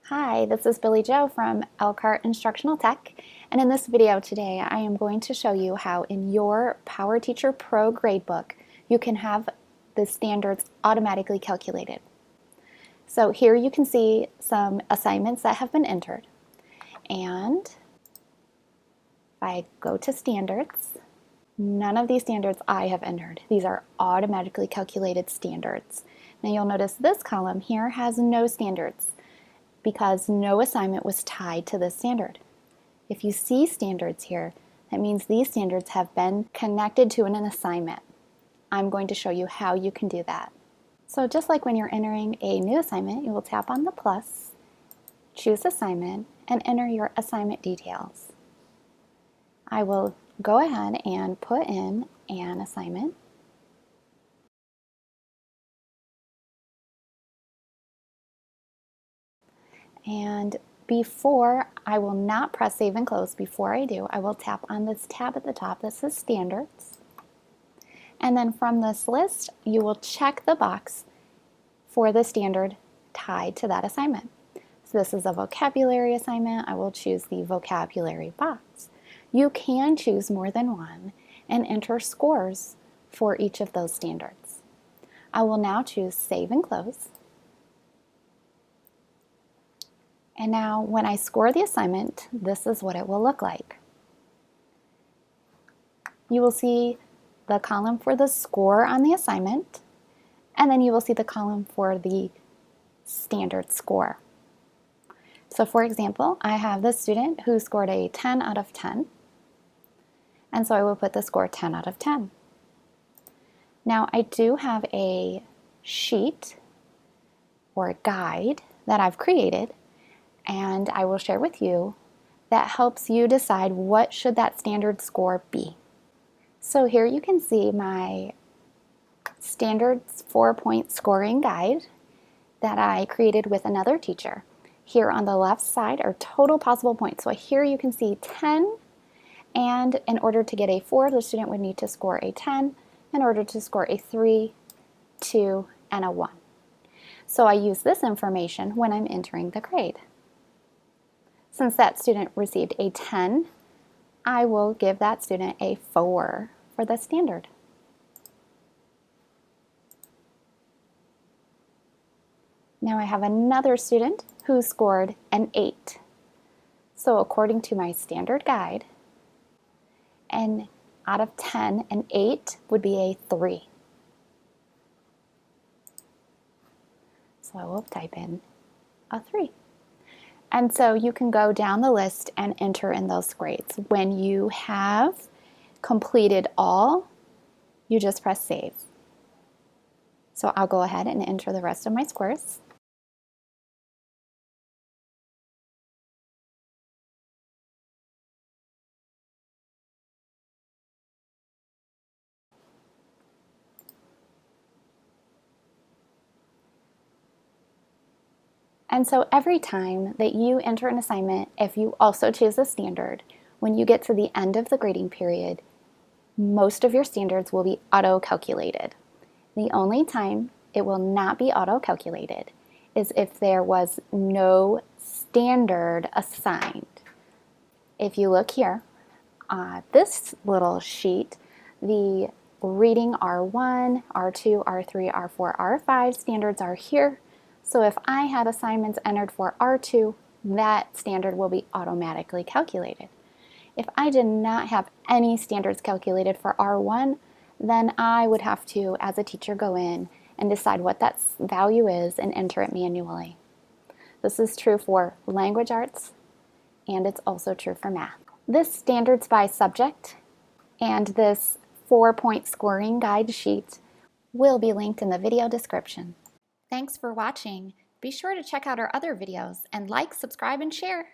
Hi, this is Billy Joe from Elkhart Instructional Tech, and in this video today I am going to show you how in your PowerTeacher Pro gradebook you can have the standards automatically calculated. So here you can see some assignments that have been entered, and if I go to standards, none of these standards I have entered. These are automatically calculated standards. Now you'll notice this column here has no standards, because no assignment was tied to this standard. If you see standards here, that means these standards have been connected to an assignment. I'm going to show you how you can do that. So just like when you're entering a new assignment, you will tap on the plus, choose assignment, and enter your assignment details. I will go ahead and put in an assignment. And I will not press save and close. Before I do, I will tap on this tab at the top that says standards. And then from this list, you will check the box for the standard tied to that assignment. So this is a vocabulary assignment. I will choose the vocabulary box. You can choose more than one and enter scores for each of those standards. I will now choose save and close. And now when I score the assignment, this is what it will look like. You will see the column for the score on the assignment, and then you will see the column for the standard score. So for example, I have this student who scored a 10 out of 10, and so I will put the score 10 out of 10. Now I do have a sheet or a guide that I've created, and I will share with you, that helps you decide what should that standard score be. So here you can see my standards 4-point scoring guide that I created with another teacher. Here on the left side are total possible points. So here you can see 10, and in order to get a 4, the student would need to score a 10. In order to score a 3, 2, and a 1. So I use this information when I'm entering the grade. Since that student received a 10, I will give that student a 4 for the standard. Now I have another student who scored an 8. So according to my standard guide, and out of 10, an 8 would be a 3. So I will type in a 3. And so you can go down the list and enter in those grades. When you have completed all, you just press save. So I'll go ahead and enter the rest of my scores. And so every time that you enter an assignment, if you also choose a standard, when you get to the end of the grading period, most of your standards will be auto-calculated. The only time it will not be auto-calculated is if there was no standard assigned. If you look here, this little sheet, the reading R1, R2, R3, R4, R5 standards are here. So if I had assignments entered for R2, that standard will be automatically calculated. If I did not have any standards calculated for R1, then I would have to, as a teacher, go in and decide what that value is and enter it manually. This is true for language arts, and it's also true for math. This standards by subject and this 4-point scoring guide sheet will be linked in the video description. Thanks for watching. Be sure to check out our other videos and like, subscribe, and share.